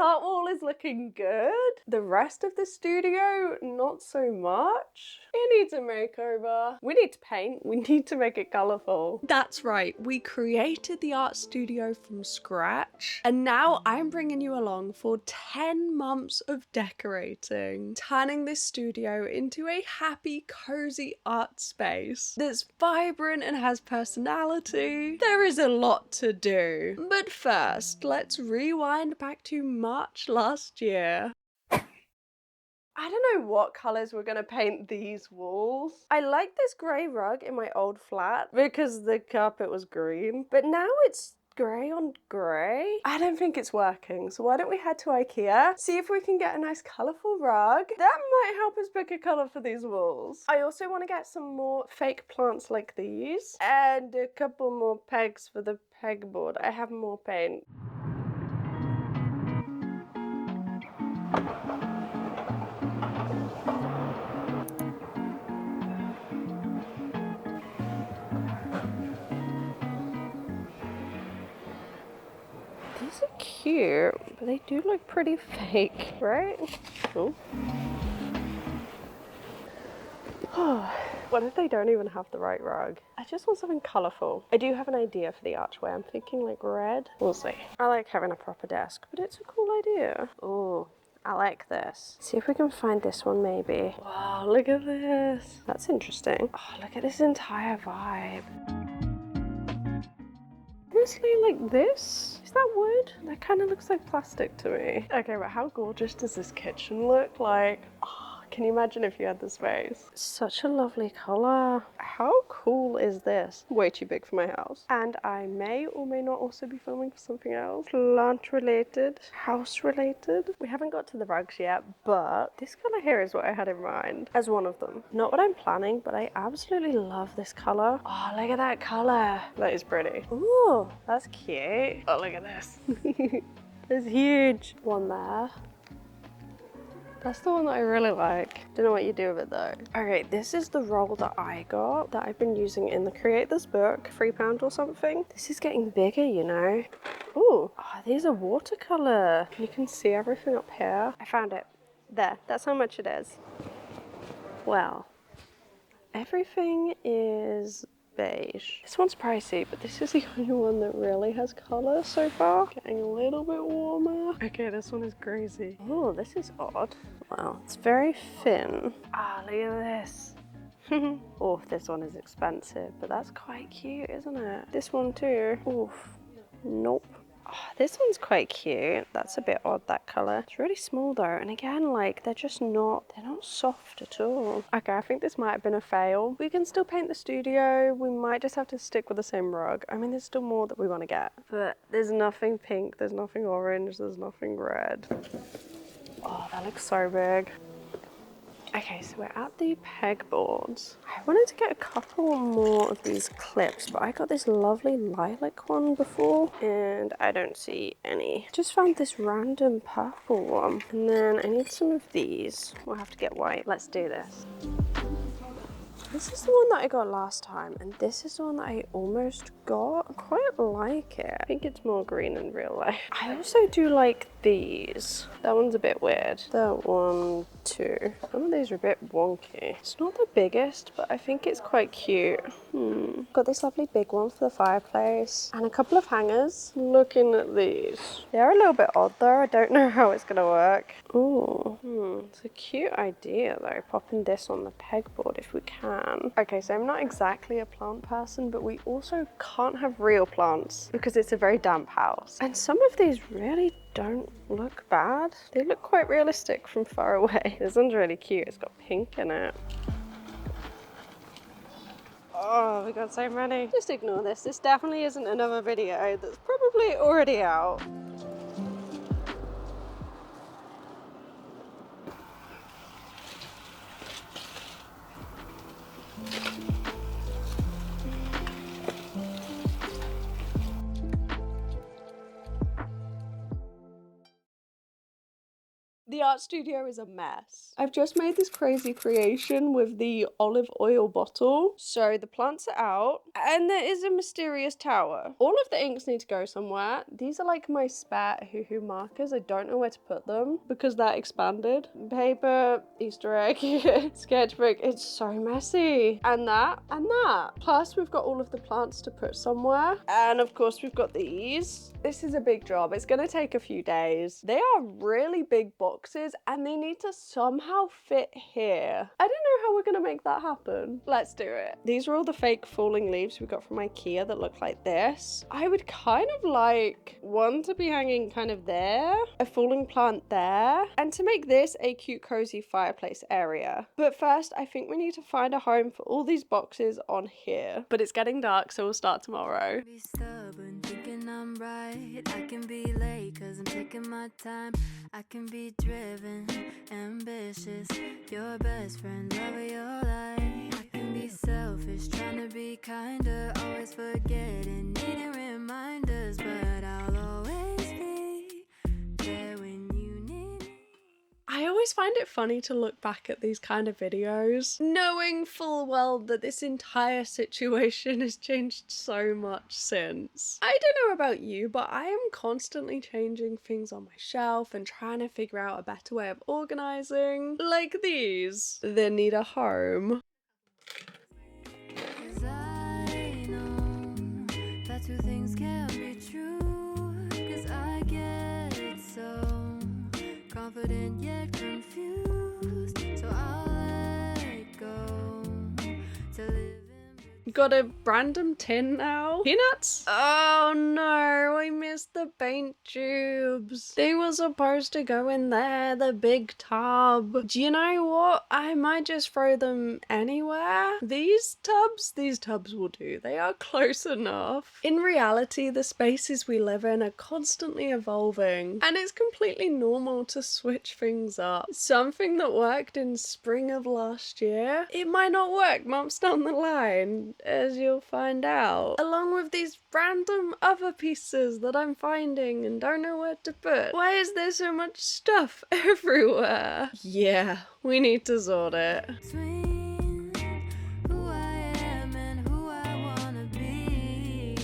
art wall is looking good. The rest of the studio, not so much. It needs a makeover. We need to paint. We need to make it colourful. That's right. We created the art studio from scratch. And now I'm bringing you along for 10 months of decorating, turning this studio into a happy, cozy art space that's vibrant and has personality. There is a lot to do. But first, let's rewind back to March last year. I don't know what colours we're going to paint these walls. I like this grey rug in my old flat because the carpet was green, but now it's grey on grey. I don't think it's working, so why don't we head to Ikea, see if we can get a nice colourful rug. That might help us pick a colour for these walls. I also want to get some more fake plants like these and a couple more pegs for the pegboard. I have more paint. These are cute, but they do look pretty fake, right? Oh. What if they don't even have the right rug? I just want something colourful. I do have an idea for the archway. I'm thinking like red. We'll see. I like having a proper desk, but it's a cool idea. Oh, I like this. See if we can find this one maybe. Wow, look at this. That's interesting. Oh, look at this entire vibe. Honestly, like this? Is that wood? That kind of looks like plastic to me. Okay, but how gorgeous does this kitchen look? Like, oh, can you imagine if you had the space? Such a lovely color. How cool is this? Way too big for my house. And I may or may not also be filming for something else. Plant related, house related. We haven't got to the rugs yet, but this color here is what I had in mind as one of them. Not what I'm planning, but I absolutely love this color. Oh, look at that color. That is pretty. Ooh, that's cute. Oh, look at this. It's huge. One there. That's the one that I really like. Don't know what you do with it though. Okay, this is the roll that I got that I've been using in the Create This book, £3 or something. This is getting bigger, you know. Ooh, oh, these are watercolor. You can see everything up here. I found it. There, that's how much it is. Well, everything is beige. This one's pricey, but this is the only one that really has color so far. Getting a little bit warmer. Okay, this one is crazy. Oh, this is odd. Wow, it's very thin. Ah, look at this. Oh, this one is expensive, but that's quite cute, isn't it? This one too. Oof. Nope. Oh, this one's quite cute. That's a bit odd, that color. It's really small though, and again, like, they're not soft at all. Okay, I think this might have been a fail. We can still paint the studio. We might just have to stick with the same rug. I mean, there's still more that we want to get, but there's nothing pink, there's nothing orange, there's nothing red. Oh, that looks so big. Okay, so we're at the pegboards. I wanted to get a couple more of these clips, but I got this lovely lilac one before, and I don't see any. Just found this random purple one, and then I need some of these. We'll have to get white. Let's do this. This is the one that I got last time, and this is the one that I almost got. I quite like it. I think it's more green in real life. I also do like these. That one's a bit weird. That one too. Some of these are a bit wonky. It's not the biggest, but I think it's quite cute. Got this lovely big one for the fireplace, and a couple of hangers. Looking at these. They're a little bit odd though. I don't know how it's gonna work. Ooh, it's a cute idea though, popping this on the pegboard if we can. Okay, so I'm not exactly a plant person, but we also can't have real plants because it's a very damp house. And some of these really don't look bad. They look quite realistic from far away. This one's really cute. It's got pink in it. Oh, we got so many. Just ignore this. This definitely isn't another video that's probably already out. The art studio is a mess. I've just made this crazy creation with the olive oil bottle. So the plants are out and there is a mysterious tower. All of the inks need to go somewhere. These are like my spare hoo-hoo markers. I don't know where to put them because that expanded. Paper, Easter egg, sketchbook. It's so messy. And that, and that. Plus we've got all of the plants to put somewhere. And of course we've got these. This is a big job. It's gonna take a few days. They are really big boxes and they need to somehow fit here. I don't know how we're gonna make that happen. Let's do it. These are all the fake falling leaves we got from Ikea that look like this. I would kind of like one to be hanging kind of there, a falling plant there, and to make this a cute cozy fireplace area. But first, I think we need to find a home for all these boxes on here. But it's getting dark, so we'll start tomorrow. Be stubborn, thinking I'm right. I can be late cause I'm taking my time. I can be driven, ambitious, your best friend, love of your life. I can be selfish, trying to be kinder, always forgetting, needing reminders, but I'll always be there when you need me. I always find it funny to look back at these kind of videos, knowing full well that this entire situation has changed so much since. I don't know about you, but I am constantly changing things on my shelf and trying to figure out a better way of organizing. Like these, that need a home. 'Cause I know that two things can't be true, 'cause I get so confident yet confused, so I'll let go to live in. Got a random tin now. Peanuts? Oh no, I missed the paint tubes. They were supposed to go in there, the big tub. Do you know what? I might just throw them anywhere. These tubs will do. They are close enough. In reality, the spaces we live in are constantly evolving, and it's completely normal to switch things up. Something that worked in spring of last year, it might not work months down the line, as you'll find out. Along with these random other pieces that I'm finding and don't know where to put. Why is there so much stuff everywhere? Yeah, we need to sort it. Between who I am and who I wanna be.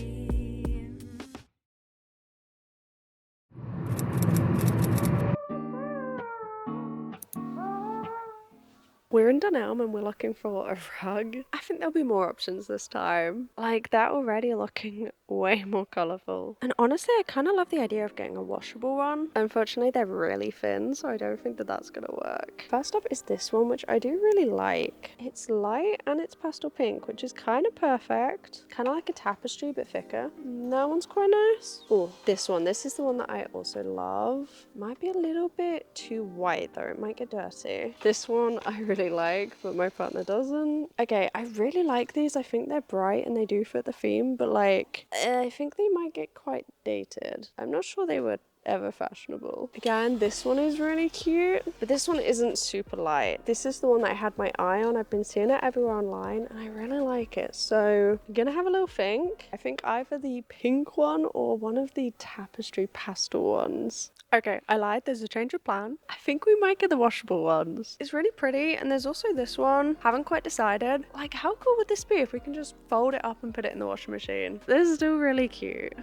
We're in Dunelm and we're looking for a rug. I think there'll be more options this time. Like, they're already looking way more colourful. And honestly, I kind of love the idea of getting a washable one. Unfortunately, they're really thin, so I don't think that that's gonna work. First up is this one, which I do really like. It's light and it's pastel pink, which is kind of perfect. Kind of like a tapestry, but thicker. That one's quite nice. Oh, this one. This is the one that I also love. Might be a little bit too white though. It might get dirty. This one I really like, but my partner doesn't. Okay, I really like these. I think they're bright and they do fit the theme, but like, I think they might get quite dated. I'm not sure they were ever fashionable. Again, this one is really cute, but this one isn't super light. This is the one that I had my eye on. I've been seeing it everywhere online and I really like it. So I'm gonna have a little think. I think either the pink one or one of the tapestry pastel ones. Okay, I lied, there's a change of plan. I think we might get the washable ones. It's really pretty, and there's also this one. Haven't quite decided. Like, how cool would this be if we can just fold it up and put it in the washing machine? This is still really cute.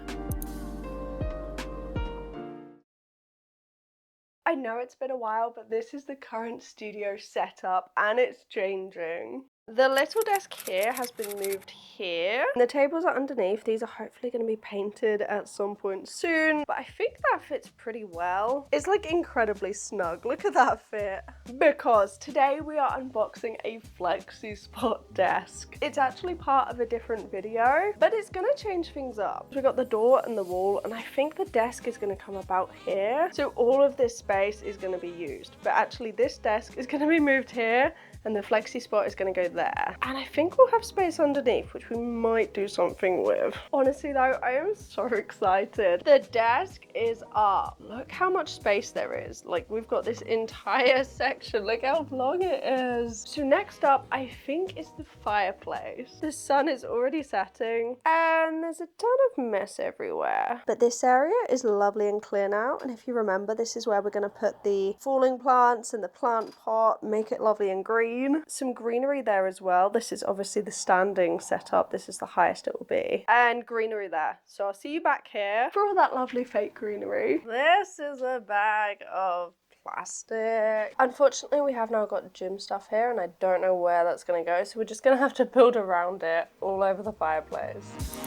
I know it's been a while, but this is the current studio setup, and it's changing. The little desk here has been moved here. And the tables are underneath. These are hopefully going to be painted at some point soon. But I think that fits pretty well. It's like incredibly snug. Look at that fit. Because today we are unboxing a Flexi Spot desk. It's actually part of a different video, but it's going to change things up. We got the door and the wall, and I think the desk is going to come about here. So all of this space is going to be used. But actually this desk is going to be moved here, and the flexi spot is going to go there. And I think we'll have space underneath, which we might do something with. Honestly though, I am so excited. The desk is up. Look how much space there is. Like, we've got this entire section. Look how long it is. So next up, I think, is the fireplace. The sun is already setting and there's a ton of mess everywhere. But this area is lovely and clear now. And if you remember, this is where we're going to put the falling plants and the plant pot, make it lovely and green. Some greenery there as well. This is obviously the standing setup. This is the highest it will be. And greenery there. So I'll see you back here for all that lovely fake greenery. This is a bag of plastic. Unfortunately, we have now got gym stuff here and I don't know where that's going to go. So we're just going to have to build around it all over the fireplace.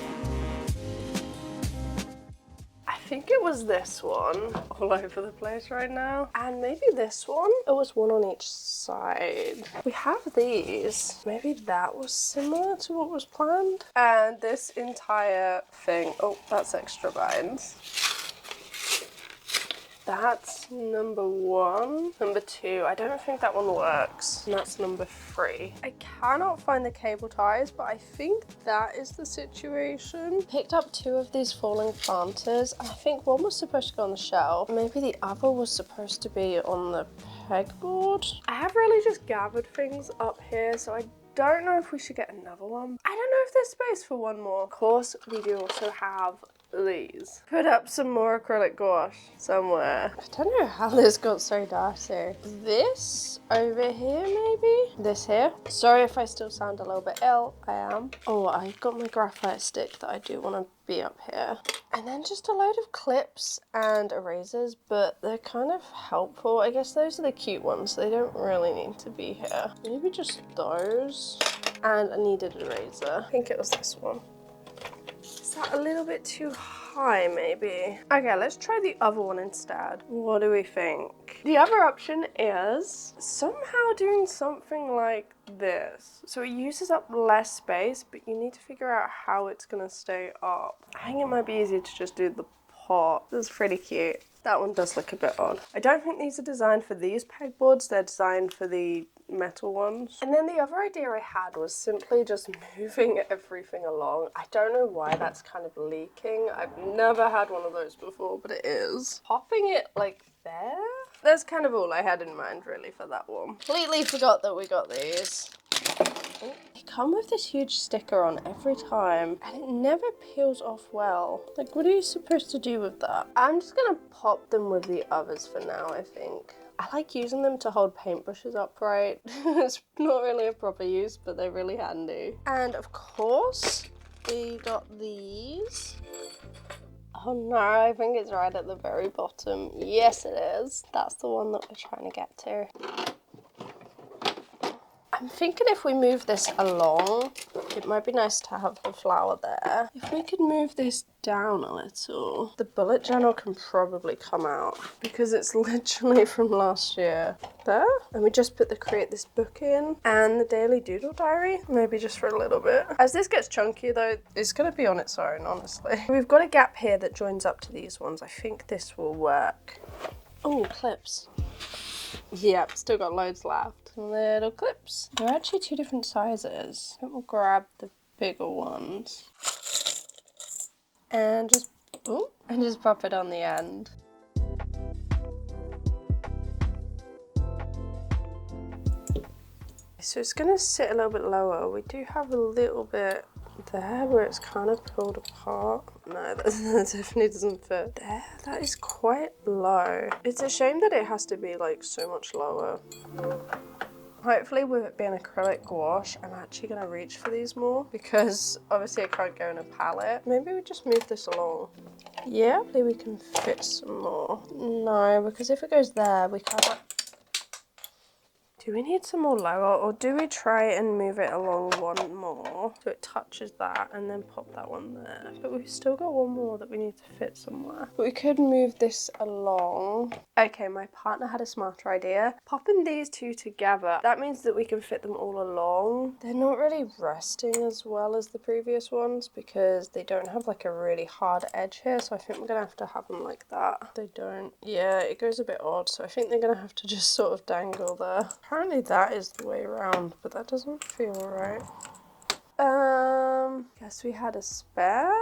I think it was this one all over the place right now. And maybe this one. It was one on each side. We have these. Maybe that was similar to what was planned. And this entire thing. Oh, that's extra vines. That's number 1. Number 2, I don't think that one works. And that's number 3. I cannot find the cable ties, but I think that is the situation. Picked up 2 of these falling planters. I think one was supposed to go on the shelf. Maybe the other was supposed to be on the pegboard. I have really just gathered things up here, so I don't know if we should get another one. I don't know if there's space for one more. Of course, we do also have these. Put up some more acrylic gouache somewhere. I don't know how this got so dirty. This over here maybe? This here? Sorry if I still sound a little bit ill. I am. Oh, I got my graphite stick that I do want to be up here. And then just a load of clips and erasers, but they're kind of helpful. I guess those are the cute ones. They don't really need to be here. Maybe just those. And I needed an eraser. I think it was this one. Is that a little bit too high, maybe? Okay, let's try the other one instead. What do we think? The other option is somehow doing something like this. So it uses up less space, but you need to figure out how it's gonna stay up. I think it might be easier to just do the pot. This is pretty cute. That one does look a bit odd. I don't think these are designed for these pegboards. They're designed for the metal ones. And then the other idea I had was simply just moving everything along. I don't know why that's kind of leaking. I've never had one of those before, but it is. Popping it like there? That's kind of all I had in mind really for that one. Completely forgot that we got these. They come with this huge sticker on every time and it never peels off well. Like, what are you supposed to do with that? I'm just gonna pop them with the others for now, I think. I like using them to hold paintbrushes upright. It's not really a proper use, but they're really handy. And of course, we got these. Oh no, I think it's right at the very bottom. Yes, it is. That's the one that we're trying to get to. I'm thinking if we move this along, it might be nice to have the flower there. If we could move this down a little, the bullet journal can probably come out because it's literally from last year. There. And we just put the create this book in and the daily doodle diary, maybe just for a little bit. As this gets chunky though, it's gonna be on its own, honestly. We've got a gap here that joins up to these ones. I think this will work. Oh, clips. Yep, still got loads left. Little clips. They're actually 2 different sizes. I think we'll grab the bigger ones. And just pop it on the end. So it's gonna sit a little bit lower. We do have a little bit there where it's kind of pulled apart. No, that definitely doesn't fit. There, that is quite low. It's a shame that it has to be like so much lower. Hopefully with it being acrylic gouache, I'm actually going to reach for these more because obviously it can't go in a palette. Maybe we just move this along. Yeah, hopefully we can fit some more. No, because if it goes there, we can't. Do we need some more lower or do we try and move it along one more so it touches that and then pop that one there? But we've still got one more that we need to fit somewhere. But we could move this along. Okay, my partner had a smarter idea. Popping these 2 together, that means that we can fit them all along. They're not really resting as well as the previous ones because they don't have like a really hard edge here. So I think we're gonna have to have them like that. They don't. Yeah, it goes a bit odd. So I think they're gonna have to just sort of dangle there. Apparently that is the way around, but that doesn't feel right. Guess we had a spare.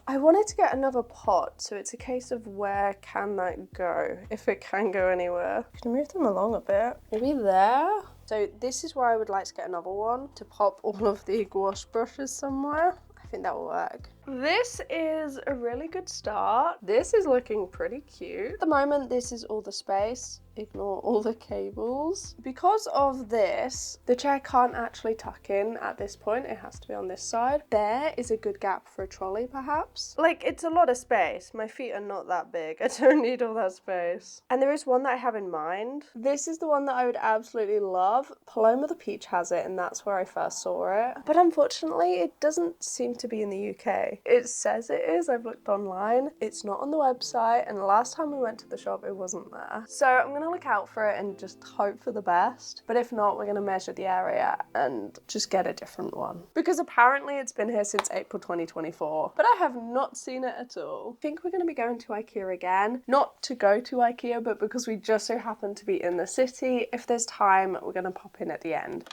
I wanted to get another pot, so it's a case of where can that go, if it can go anywhere. Can I move them along a bit? Maybe there? So this is where I would like to get another one, to pop all of the gouache brushes somewhere. I think that will work. This is a really good start. This is looking pretty cute. At the moment, this is all the space. Ignore all the cables. Because of this, the chair can't actually tuck in at this point. It has to be on this side. There is a good gap for a trolley, perhaps. Like, it's a lot of space. My feet are not that big. I don't need all that space. And there is one that I have in mind. This is the one that I would absolutely love. Paloma the Peach has it, and that's where I first saw it. But unfortunately, it doesn't seem to be in the UK. It says it is. I've looked online. It's not on the website, and the last time we went to the shop, it wasn't there. So I'm gonna look out for it and just hope for the best. But if not, we're gonna measure the area and just get a different one. Because apparently it's been here since April 2024, but I have not seen it at all. I think we're gonna be going to Ikea again. Not to go to Ikea, but because we just so happen to be in the city. If there's time, we're gonna pop in at the end.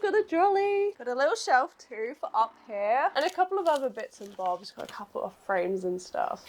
Got a trolley. Got a little shelf too for up here. And a couple of other bits and bobs. Got a couple of frames and stuff.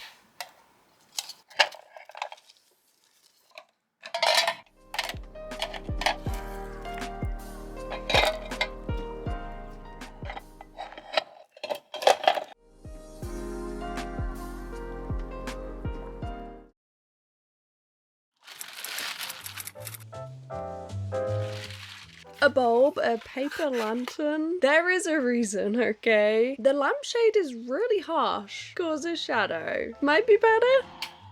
A bulb, a paper lantern. There is a reason, okay? The lampshade is really harsh. Causes shadow. Might be better?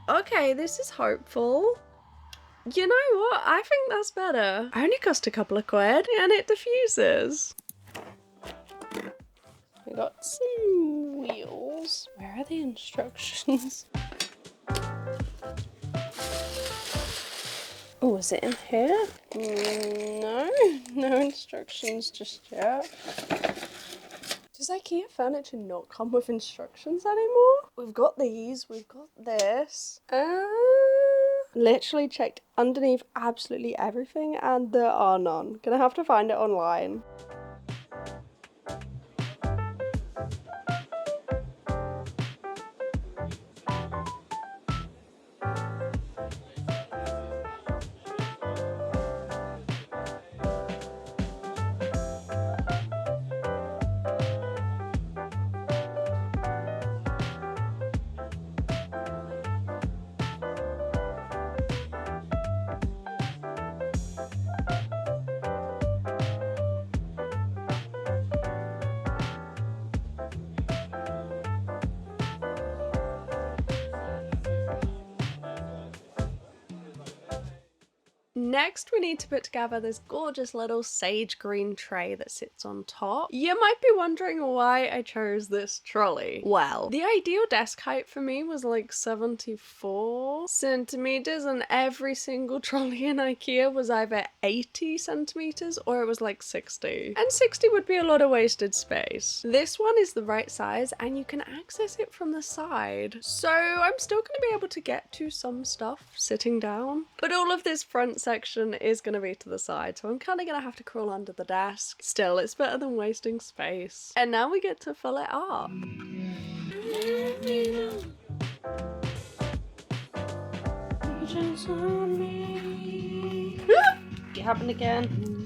Okay, this is hopeful. You know what? I think that's better. Only cost a couple of quid and it diffuses. We got some wheels. Where are the instructions? Oh, is it in here? No, no instructions just yet. Does IKEA furniture not come with instructions anymore? We've got these, we've got this. Literally checked underneath absolutely everything and there are none. Gonna have to find it online. Next, we need to put together this gorgeous little sage green tray that sits on top. You might be wondering why I chose this trolley. Well, the ideal desk height for me was like 74 centimeters, and every single trolley in IKEA was either 80 centimeters or it was like 60. And 60 would be a lot of wasted space. This one is the right size and you can access it from the side. So I'm still going to be able to get to some stuff sitting down, but all of this front section is going to be to the side, so I'm kind of going to have to crawl under the desk. Still, it's better than wasting space. And now we get to fill it up. It happened again.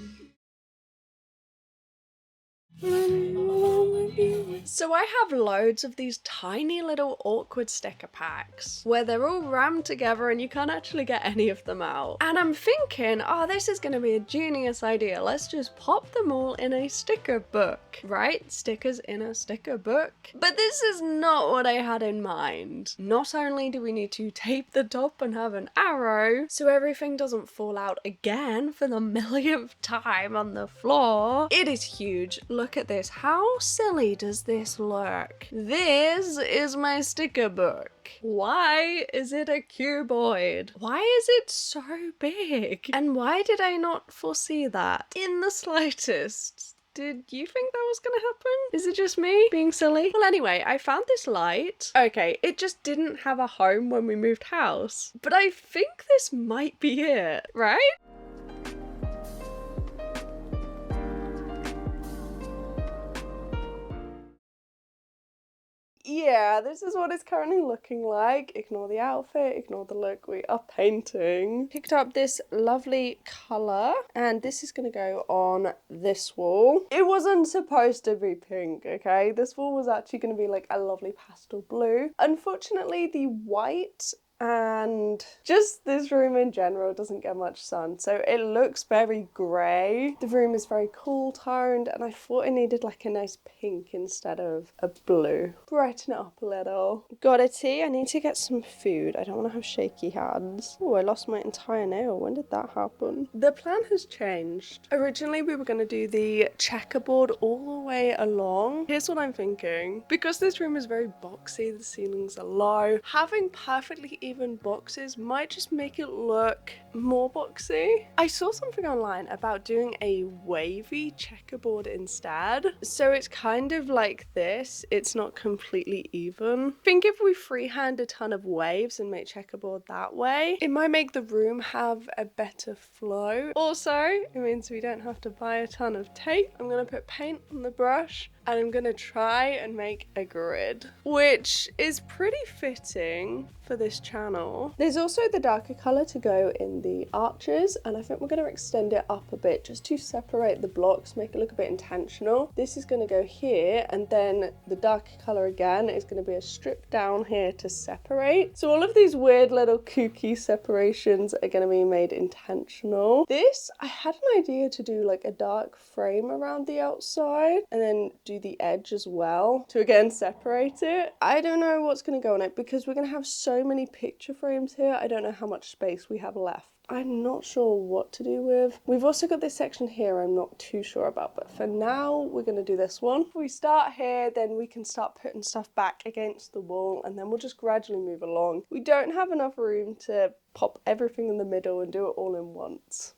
So I have loads of these tiny little awkward sticker packs where they're all rammed together and you can't actually get any of them out. And I'm thinking, oh, this is going to be a genius idea. Let's just pop them all in a sticker book, right? Stickers in a sticker book. But this is not what I had in mind. Not only do we need to tape the top and have an arrow so everything doesn't fall out again for the millionth time on the floor. It is huge. Look at this. How silly does this look? This is my sticker book. Why is it a cuboid? Why is it so big? And why did I not foresee that in the slightest? Did you think that was gonna happen? Is it just me being silly? Well, anyway, I found this light. Okay, it just didn't have a home when we moved house, but I think this might be it, right? Yeah, this is what it's currently looking like. Ignore the outfit, ignore the look, we are painting. Picked up this lovely colour, and this is gonna go on this wall. It wasn't supposed to be pink, okay? This wall was actually gonna be like a lovely pastel blue. Unfortunately, the white and just this room in general doesn't get much sun, so it looks very grey. The room is very cool toned, and I thought it needed like a nice pink instead of a blue. Brighten it up a little. Got a tea. I need to get some food. I don't want to have shaky hands. Oh, I lost my entire nail. When did that happen? The plan has changed. Originally we were going to do the checkerboard all the way along. Here's what I'm thinking. Because this room is very boxy, the ceilings are low, having perfectly even boxes might just make it look more boxy. I saw something online about doing a wavy checkerboard instead. So it's kind of like this. It's not completely even. I think if we freehand a ton of waves and make checkerboard that way, it might make the room have a better flow. Also, it means we don't have to buy a ton of tape. I'm gonna put paint on the brush, and I'm gonna try and make a grid, which is pretty fitting for this channel. There's also the darker colour to go in the arches, and I think we're gonna extend it up a bit just to separate the blocks, make it look a bit intentional. This is gonna go here, and then the darker colour again is gonna be a strip down here to separate. So all of these weird little kooky separations are gonna be made intentional. This, I had an idea to do like a dark frame around the outside, and then do the edge as well to again separate it. I don't know what's going to go on it because we're going to have so many picture frames here. I don't know how much space we have left. I'm not sure what to do with. We've also got this section here I'm not too sure about, but for now we're going to do this one. If we start here, then we can start putting stuff back against the wall, and then we'll just gradually move along. We don't have enough room to pop everything in the middle and do it all in once.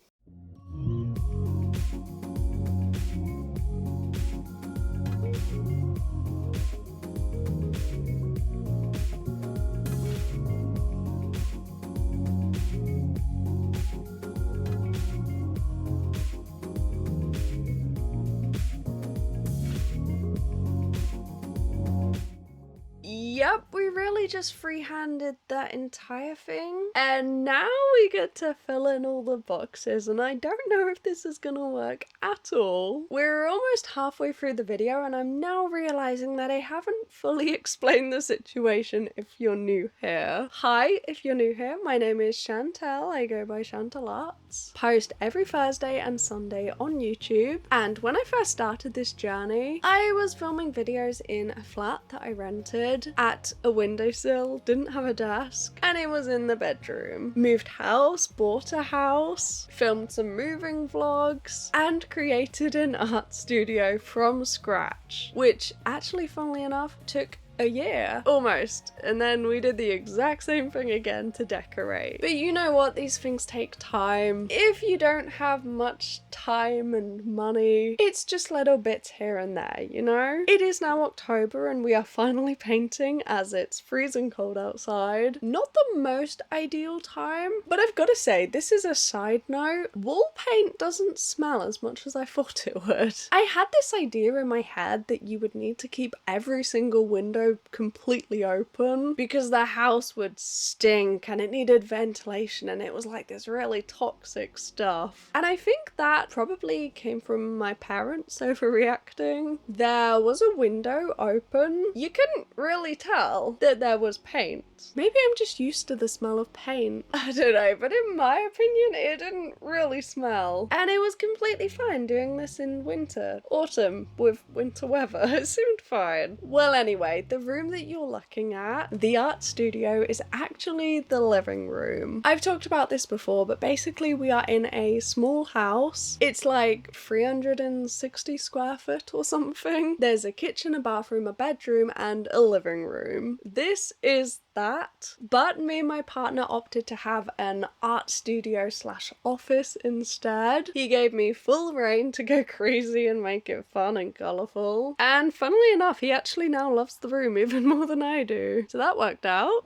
Yep, we really just free-handed that entire thing. And now we get to fill in all the boxes, and I don't know if this is gonna work at all. We're almost halfway through the video, and I'm now realizing that I haven't fully explained the situation if you're new here. Hi, if you're new here, my name is Chantel. I go by Chantel Arts. Post every Thursday and Sunday on YouTube. And when I first started this journey, I was filming videos in a flat that I rented at a windowsill, didn't have a desk, and it was in the bedroom. Moved house, bought a house, filmed some moving vlogs, and created an art studio from scratch, which actually, funnily enough, took a year almost, and then we did the exact same thing again to decorate. But you know what, these things take time. If you don't have much time and money, it's just little bits here and there, you know? It is now October and we are finally painting as it's freezing cold outside. Not the most ideal time, but I've got to say, this is a side note, wall paint doesn't smell as much as I thought it would. I had this idea in my head that you would need to keep every single window completely open because the house would stink and it needed ventilation, and it was like this really toxic stuff. And I think that probably came from my parents overreacting. There was a window open. You couldn't really tell that there was paint. Maybe I'm just used to the smell of paint. I don't know, but in my opinion, it didn't really smell. And it was completely fine doing this in winter. Autumn with winter weather. It seemed fine. Well, anyway, the room that you're looking at, the art studio, is actually the living room. I've talked about this before, but basically we are in a small house. It's like 360 square foot or something. There's a kitchen, a bathroom, a bedroom, and a living room. This is the that. But me and my partner opted to have an art studio slash office instead. He gave me full reign to go crazy and make it fun and colourful. And funnily enough, he actually now loves the room even more than I do. So that worked out.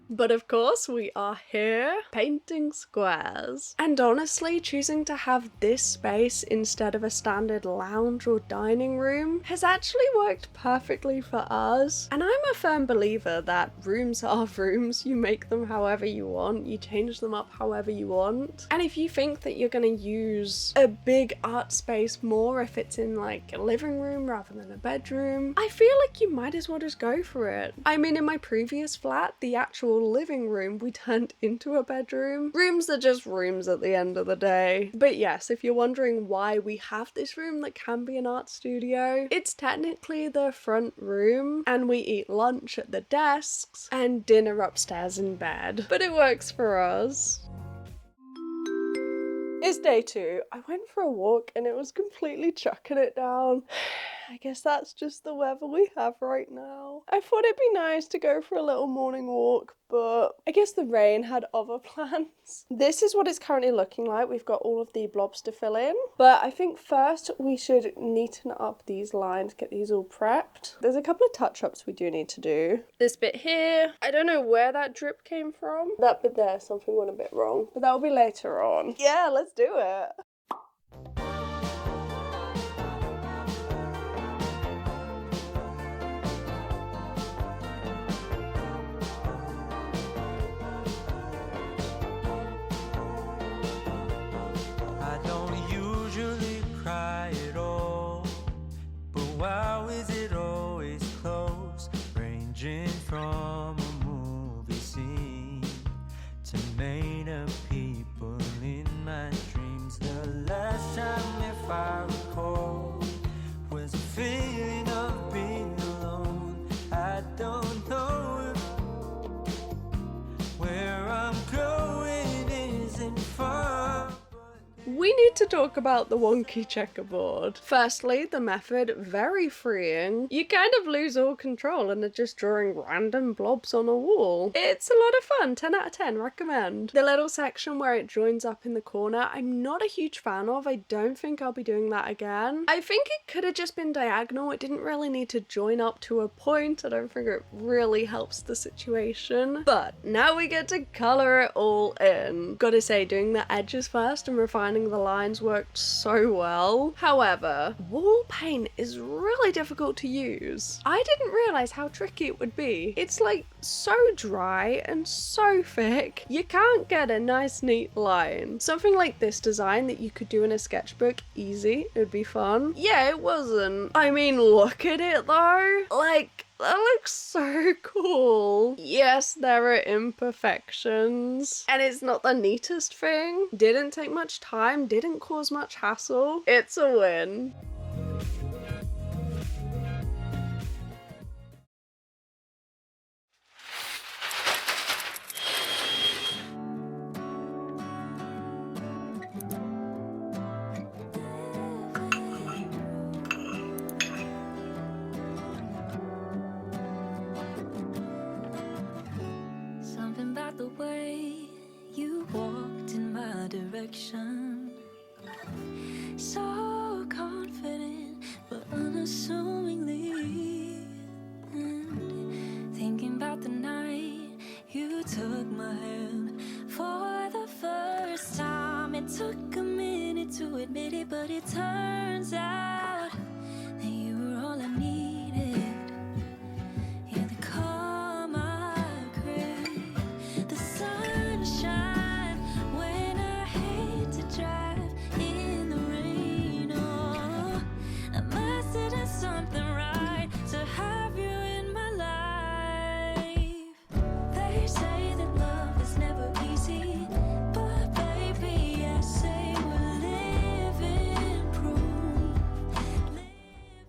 But of course we are here painting squares. And honestly, choosing to have this space instead of a standard lounge or dining room has actually worked perfectly for us. And I'm a firm believer that rooms are rooms. You make them however you want, you change them up however you want. And if you think that you're going to use a big art space more if it's in like a living room rather than a bedroom, I feel like you might as well just go for it. I mean, in my previous flat, the actual living room we turned into a bedroom. Rooms are just rooms at the end of the day. But yes, if you're wondering why we have this room that can be an art studio, it's technically the front room and we eat lunch at the desks and dinner upstairs in bed. But it works for us. It's day 2. I went for a walk and it was completely chucking it down. I guess that's just the weather we have right now. I thought it'd be nice to go for a little morning walk, but I guess the rain had other plans. This is what it's currently looking like. We've got all of the blobs to fill in, but I think first we should neaten up these lines, get these all prepped. There's a couple of touch-ups we do need to do. This bit here, I don't know where that drip came from. That bit there, something went a bit wrong, but that'll be later on. Yeah, let's do it. Wow, is it always close, ranging from a movie scene to made up people in my dreams. The last time, if I recall, was a feeling of being alone. I don't know if where I'm going isn't far. We need to talk about the wonky checkerboard. Firstly, the method, very freeing. You kind of lose all control and are just drawing random blobs on a wall. It's a lot of fun, 10 out of 10, recommend. The little section where it joins up in the corner, I'm not a huge fan of. I don't think I'll be doing that again. I think it could have just been diagonal. It didn't really need to join up to a point. I don't think it really helps the situation. But now we get to colour it all in. Gotta say, doing the edges first and refining the lines worked so well. However, wall paint is really difficult to use. I didn't realise how tricky it would be. It's like so dry and so thick. You can't get a nice neat line. Something like this design that you could do in a sketchbook, easy, it'd be fun. Yeah, it wasn't. I mean, look at it though. Like, that looks so cool. Yes, there are imperfections. And it's not the neatest thing. Didn't take much time, didn't cause much hassle. It's a win. The way you walked in my direction, so confident but unassumingly, and thinking about the night you took my hand for the first time. It took a minute to admit it, but it turns out that you were all I needed. Yeah, the calm I crave, the sunshine when I hate to drive in the rain. Oh, I must have done something right to have you in my life. They say that love is never easy, but baby, I say we're living proof.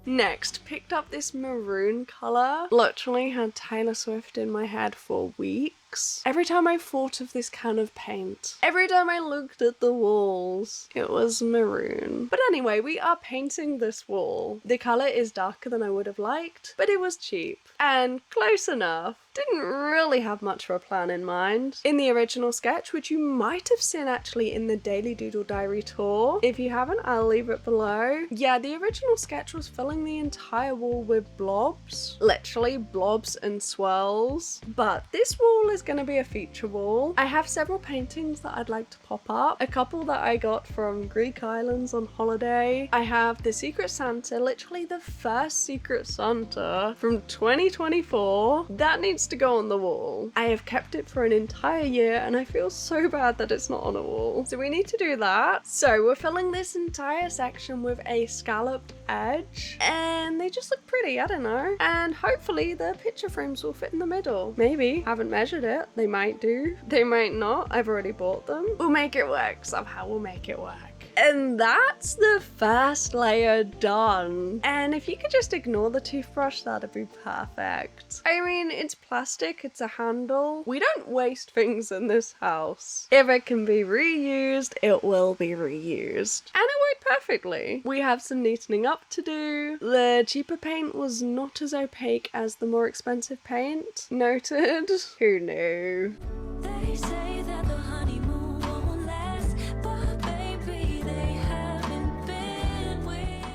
Next, picked up this maroon colour. Literally had Taylor Swift in my head for weeks. looks. Every time I thought of this can of paint, every time I looked at the walls, it was maroon. But anyway, we are painting this wall. The colour is darker than I would have liked, but it was cheap and close enough. Didn't really have much of a plan in mind. In the original sketch, which you might have seen actually in the Daily Doodle Diary tour. If you haven't, I'll leave it below. Yeah, the original sketch was filling the entire wall with blobs. Literally blobs and swirls. But this wall is going to be a feature wall. I have several paintings that I'd like to pop up. A couple that I got from Greek islands on holiday. I have the Secret Santa, literally the first Secret Santa from 2024. That needs to go on the wall. I have kept it for an entire year and I feel so bad that it's not on a wall. So we need to do that. So we're filling this entire section with a scalloped edge and they just look pretty, I don't know. And hopefully the picture frames will fit in the middle. Maybe. Haven't measured it. They might do. They might not. I've already bought them. We'll make it work. Somehow we'll make it work. And that's the first layer done. And if you could just ignore the toothbrush, that'd be perfect. I mean, it's plastic, it's a handle. We don't waste things in this house. If it can be reused, it will be reused. And it worked perfectly. We have some neatening up to do. The cheaper paint was not as opaque as the more expensive paint. Noted. Who knew? They say that the honeymoon won't last, but baby, they haven't been with.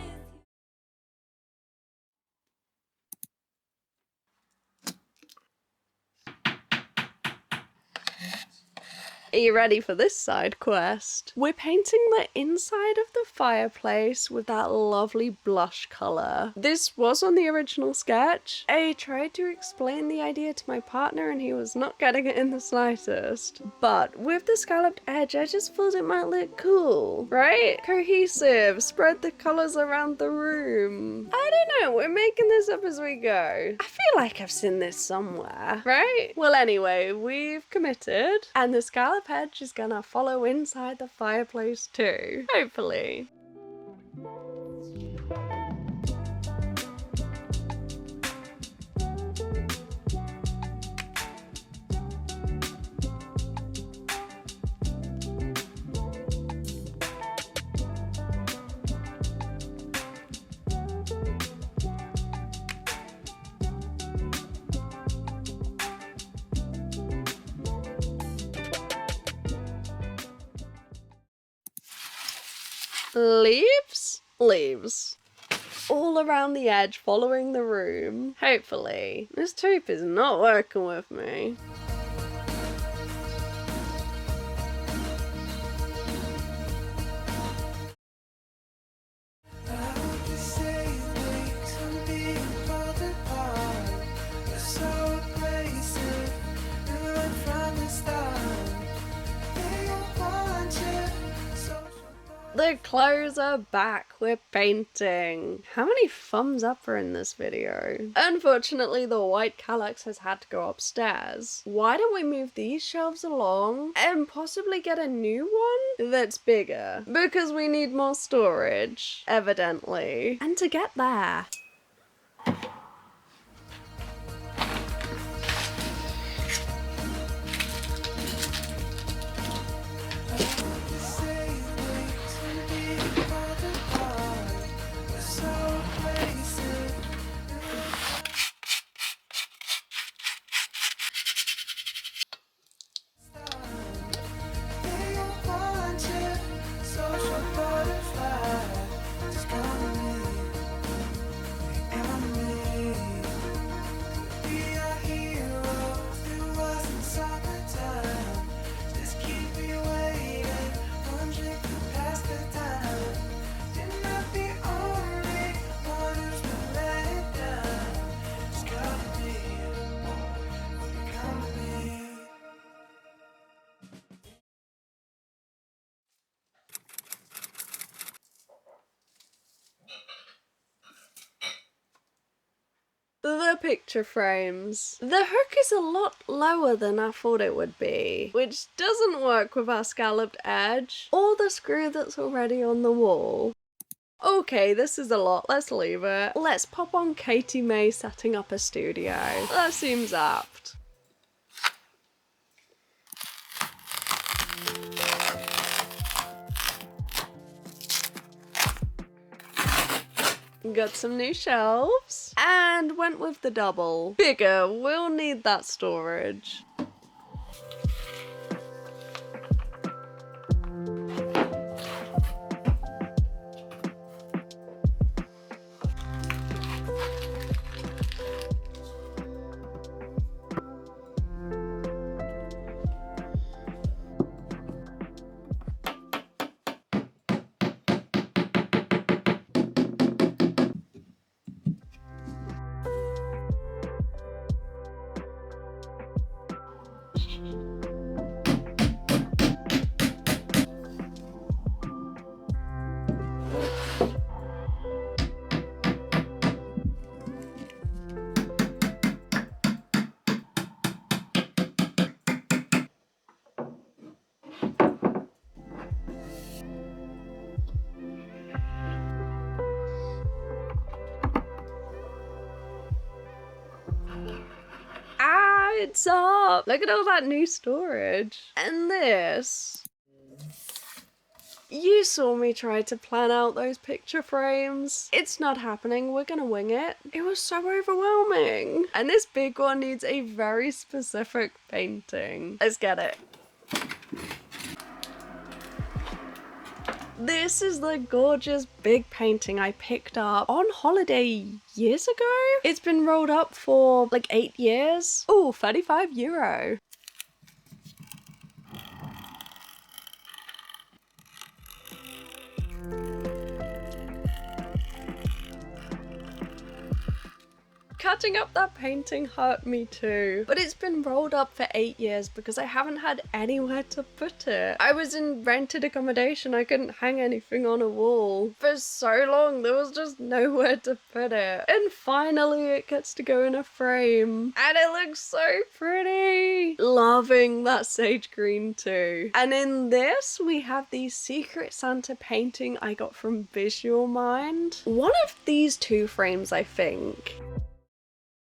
Are you ready for this side quest? We're painting the inside of the fireplace with that lovely blush colour. This was on the original sketch. I tried to explain the idea to my partner and he was not getting it in the slightest. But with the scalloped edge, I just thought it might look cool, right? Cohesive, spread the colours around the room. I don't know, we're making this up as we go. I feel like I've seen this somewhere, right? Well, anyway, we've committed and the scallop edge is gonna follow inside the fireplace too, hopefully. Leaves? Leaves. All around the edge, following the room. Hopefully. This tooth is not working with me. The clothes are back, we're painting. How many thumbs up are in this video? Unfortunately, the white Kallax has had to go upstairs. Why don't we move these shelves along and possibly get a new one that's bigger? Because we need more storage, evidently. And to get there, the picture frames. The hook is a lot lower than I thought it would be, which doesn't work with our scalloped edge or the screw that's already on the wall. Okay, this is a lot, let's leave it. Let's pop on Katie May setting up a studio. That seems apt. Got some new shelves and went with the double. Bigger, we'll need that storage. It's up! Look at all that new storage. And this. You saw me try to plan out those picture frames. It's not happening, we're gonna wing it. It was so overwhelming. And this big one needs a very specific painting. Let's get it. This is the gorgeous big painting I picked up on holiday years ago. It's been rolled up for like 8 years. Ooh, €35. Cutting up that painting hurt me too, but it's been rolled up for 8 years because I haven't had anywhere to put it. I was in rented accommodation, I couldn't hang anything on a wall. For so long there was just nowhere to put it. And finally it gets to go in a frame. And it looks so pretty! Loving that sage green too. And in this we have the Secret Santa painting I got from Visual Mind. One of these two frames, I think.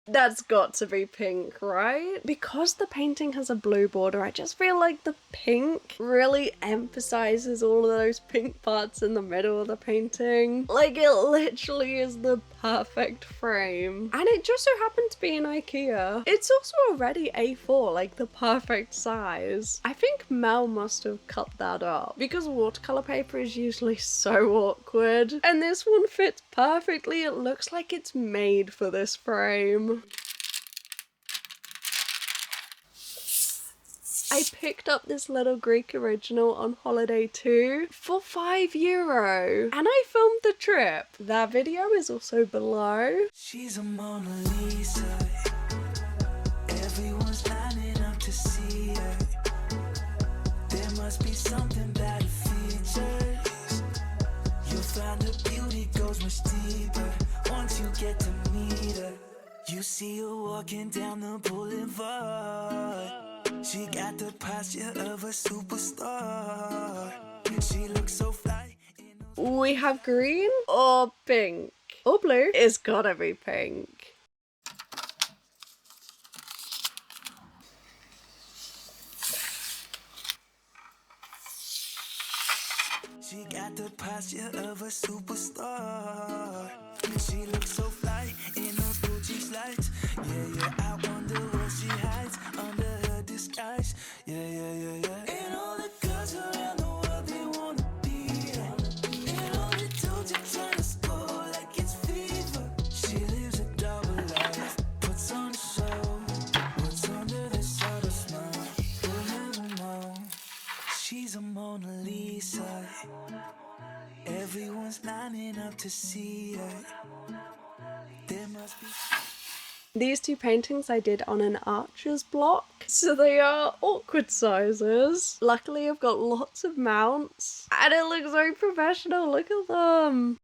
That's got to be pink, right? Because the painting has a blue border, I just feel like the pink really emphasizes all of those pink parts in the middle of the painting. Like, it literally is the perfect frame. And it just so happened to be in Ikea. It's also already A4, like the perfect size. I think Mel must have cut that up because watercolor paper is usually so awkward. And this one fits perfectly. It looks like it's made for this frame. I picked up this little Greek original on holiday too for €5 and I filmed the trip. That video is also below. She's a Mona Lisa. Everyone's lining up to see her. There must be something about her features. You'll find her beauty goes much deeper once you get to meet her. You see her walking down the boulevard. She got the posture of a superstar. She looks so fly. We have green or pink or blue. It's gotta be pink. She got the posture of a superstar. She looks so fly in those Gucci slides. Yeah, I wonder what she hides under her disguise. Yeah. And all the girls around the world, they wanna be her. And all the dudes are trying to score like it's fever. She lives a double life, puts on a show. What's under this subtle smile? You'll never know. She's a Mona Lisa. Everyone's lining up to see her. There must be. These two paintings I did on an Archer's block, so they are awkward sizes. Luckily I've got lots of mounts and it looks so professional, look at them.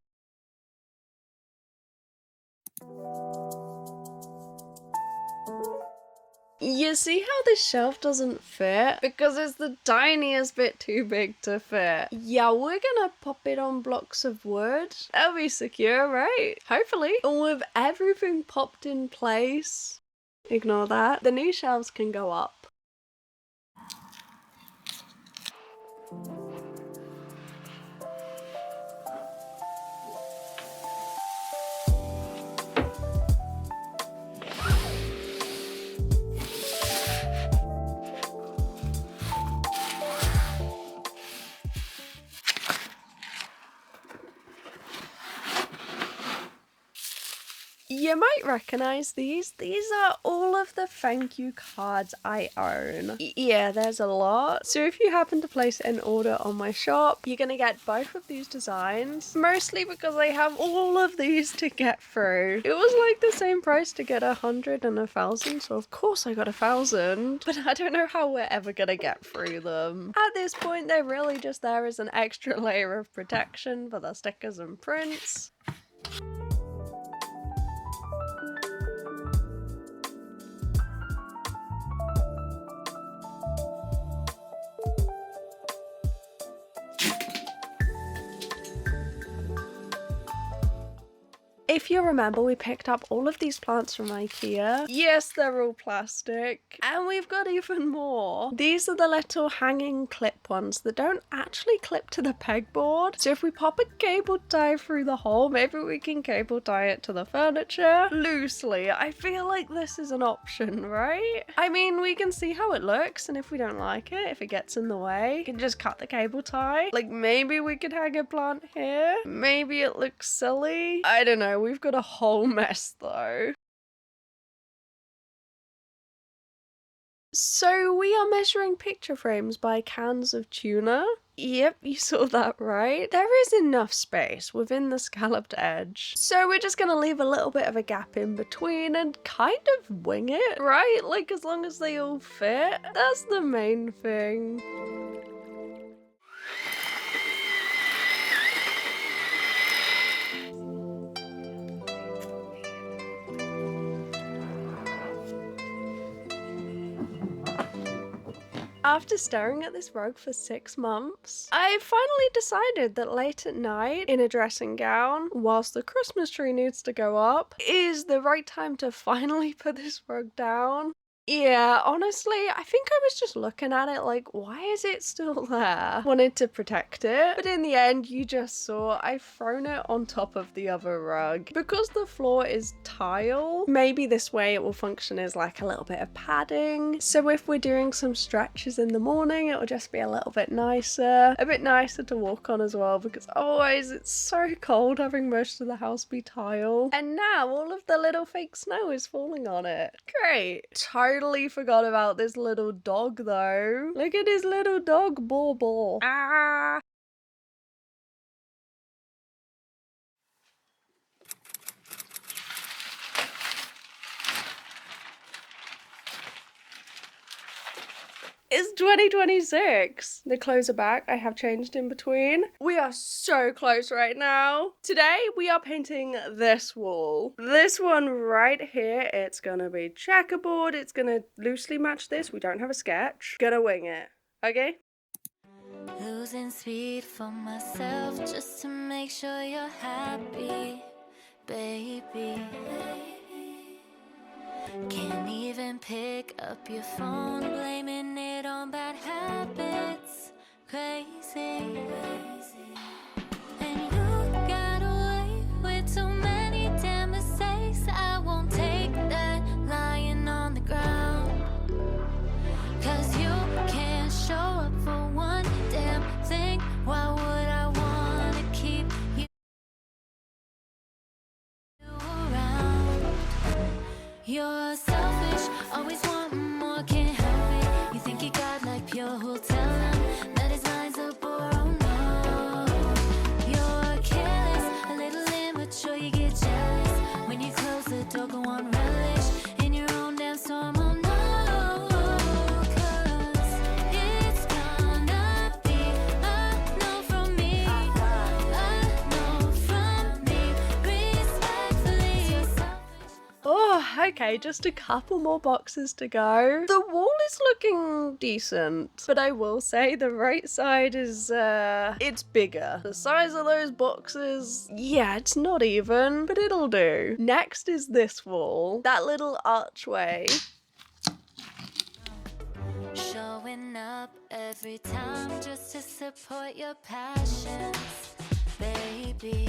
You see how this shelf doesn't fit? Because it's the tiniest bit too big to fit. Yeah, we're gonna pop it on blocks of wood. That'll be secure, right? Hopefully. And with everything popped in place, ignore that, the new shelves can go up. You might recognize these. These are all of the thank you cards I own. Yeah, there's a lot. So if you happen to place an order on my shop, you're gonna get both of these designs. Mostly because I have all of these to get through. It was like the same price to get 100 and 1,000, so of course I got 1,000. But I don't know how we're ever gonna get through them. At this point, they're really just there as an extra layer of protection for the stickers and prints. If you remember, we picked up all of these plants from Ikea. Yes, they're all plastic. And we've got even more. These are the little hanging clip ones that don't actually clip to the pegboard. So if we pop a cable tie through the hole, maybe we can cable tie it to the furniture. Loosely, I feel like this is an option, right? I mean, we can see how it looks, and if we don't like it, if it gets in the way, we can just cut the cable tie. Like, maybe we could hang a plant here. Maybe it looks silly. I don't know. We've got a whole mess though. So we are measuring picture frames by cans of tuna. Yep, you saw that right. There is enough space within the scalloped edge. So we're just gonna leave a little bit of a gap in between and kind of wing it, right? Like, as long as they all fit, that's the main thing. After staring at this rug for 6 months, I finally decided that late at night, in a dressing gown, whilst the Christmas tree needs to go up, is the right time to finally put this rug down. Yeah, honestly, I think I was just looking at it like, why is it still there? Wanted to protect it, but in the end, you just saw I've thrown it on top of the other rug. Because the floor is tile, maybe this way it will function as like a little bit of padding. So if we're doing some stretches in the morning, it will just be a little bit nicer to walk on as well, because otherwise it's so cold having most of the house be tile. And now all of the little fake snow is falling on it. Great. Totally forgot about this little dog though. Look at his little dog, Bauble. Ah! It's 2026. The clothes are back. I have changed in between. We are so close right now. Today we are painting this wall. This one right here, it's gonna be checkerboard. It's gonna loosely match this. We don't have a sketch. Gonna wing it. Okay? Losing speed for myself just to make sure you're happy, baby. Can't even pick up your phone, blaming it on bad habits. Crazy. And you got away with too many damn mistakes. I won't take that lying on the ground. 'Cause you can't show up for one damn thing. Why would I wanna keep you around? You're selfish, always wanting more, can't help it. You think you got like pure, who'll tell him that his mind's a bore? Oh no. You're careless, a little immature, you get jealous when you close the door, go on relish in your own damn storm. Oh no. 'Cause it's gonna be a no from me, a no from me, respectfully. Oh, okay, just a couple more boxes to go. The wall is looking decent, but I will say the right side is, it's bigger. The size of those boxes, yeah, it's not even, but it'll do. Next is this wall, that little archway. Showing up every time just to support your passions, baby.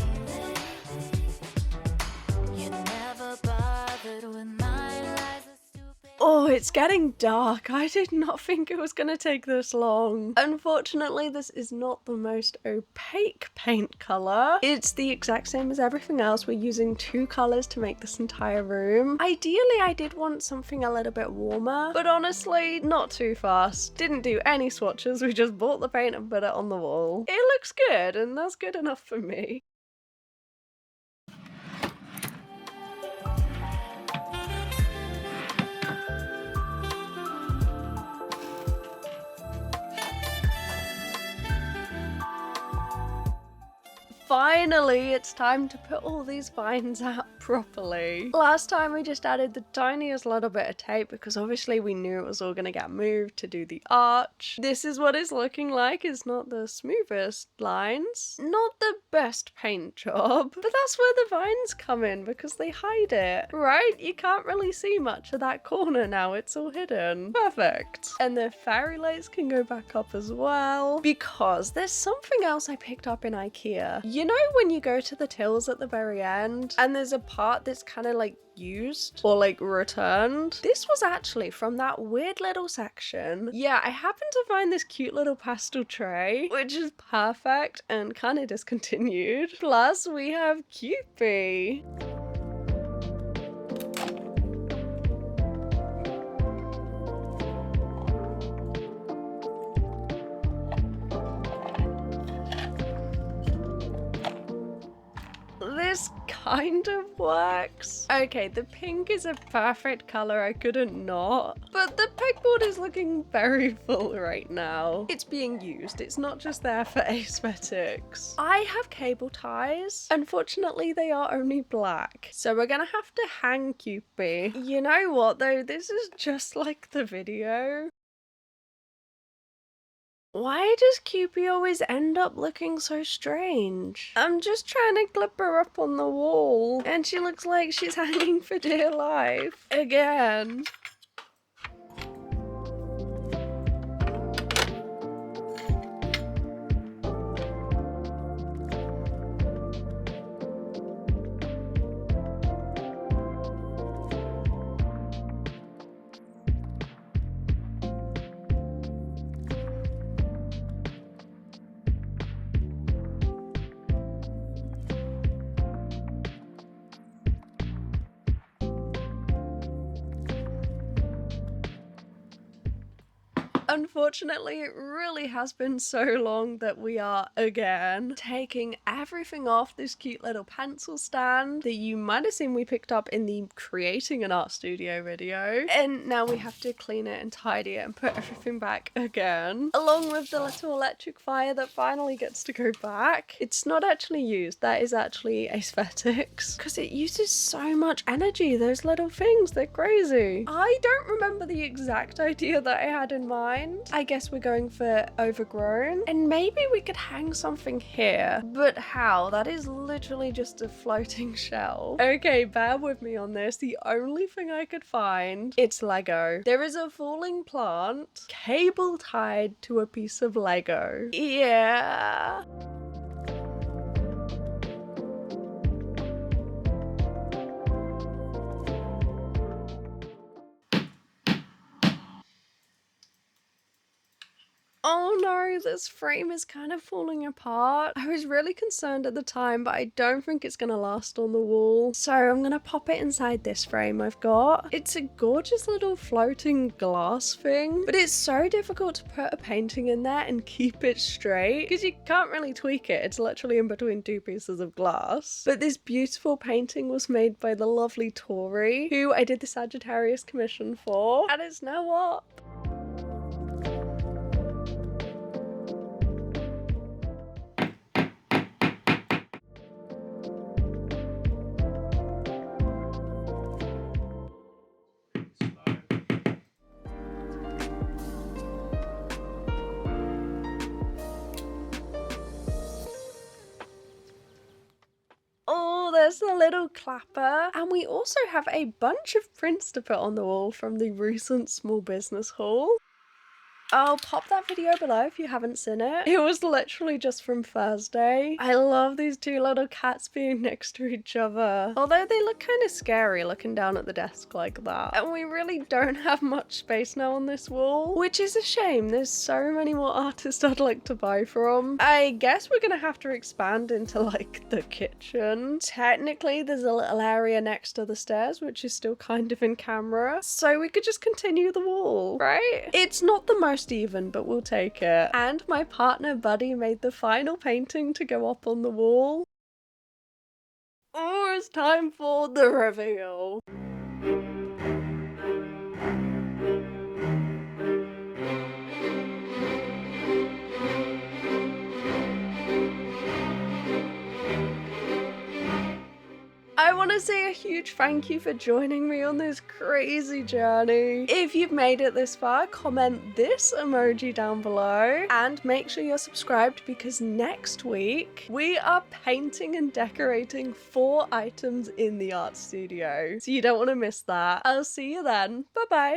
You never bothered with my lies or stupid. Oh, it's getting dark. I did not think it was going to take this long. Unfortunately, this is not the most opaque paint color. It's the exact same as everything else. We're using 2 colors to make this entire room. Ideally, I did want something a little bit warmer, but honestly, not too fast. Didn't do any swatches. We just bought the paint and put it on the wall. It looks good, and that's good enough for me. Finally, it's time to put all these vines out properly. Last time we just added the tiniest little bit of tape because obviously we knew it was all going to get moved to do the arch. This is what it's looking like. It's not the smoothest lines, not the best paint job, but that's where the vines come in because they hide it, right? You can't really see much of that corner now. It's all hidden. Perfect. And the fairy lights can go back up as well because there's something else I picked up in Ikea. You know when you go to the tills at the very end and there's a part that's kind of like used or like returned? This was actually from that weird little section. Yeah, I happened to find this cute little pastel tray, which is perfect and kind of discontinued. Plus we have Cupid. This kind of works. Okay, the pink is a perfect color, I couldn't not. But the pegboard is looking very full right now. It's being used, it's not just there for aesthetics. I have cable ties. Unfortunately, they are only black. So we're gonna have to hang Cupid. You know what though, this is just like the video. Why does Cupid always end up looking so strange? I'm just trying to clip her up on the wall and she looks like she's hanging for dear life. Again. Unfortunately, it really has been so long that we are, again, taking everything off this cute little pencil stand that you might have seen we picked up in the creating an art studio video. And now we have to clean it and tidy it and put everything back again. Along with the little electric fire that finally gets to go back. It's not actually used, that is actually aesthetics. Because it uses so much energy, those little things, they're crazy. I don't remember the exact idea that I had in mind. I guess we're going for overgrown. And maybe we could hang something here. But how? That is literally just a floating shell. Okay, bear with me on this. The only thing I could find, it's Lego. There is a falling plant cable tied to a piece of Lego. Yeah. Oh no, this frame is kind of falling apart. I was really concerned at the time, but I don't think it's gonna last on the wall. So I'm gonna pop it inside this frame I've got. It's a gorgeous little floating glass thing, but it's so difficult to put a painting in there and keep it straight because you can't really tweak it. It's literally in between 2 pieces of glass. But this beautiful painting was made by the lovely Tori, who I did the Sagittarius commission for, and it's now up. There's the little clapper, and we also have a bunch of prints to put on the wall from the recent small business haul. I'll pop that video below if you haven't seen it. It was literally just from Thursday. I love these two little cats being next to each other. Although they look kind of scary looking down at the desk like that. And we really don't have much space now on this wall, which is a shame. There's so many more artists I'd like to buy from. I guess we're gonna have to expand into like the kitchen. Technically, there's a little area next to the stairs, which is still kind of in camera. So we could just continue the wall, right? It's not the most even, but we'll take it. And my partner Buddy made the final painting to go up on the wall. Oh, it's time for the reveal. I want to say a huge thank you for joining me on this crazy journey. If you've made it this far, comment this emoji down below and make sure you're subscribed because next week we are painting and decorating 4 items in the art studio. So you don't want to miss that. I'll see you then. Bye bye.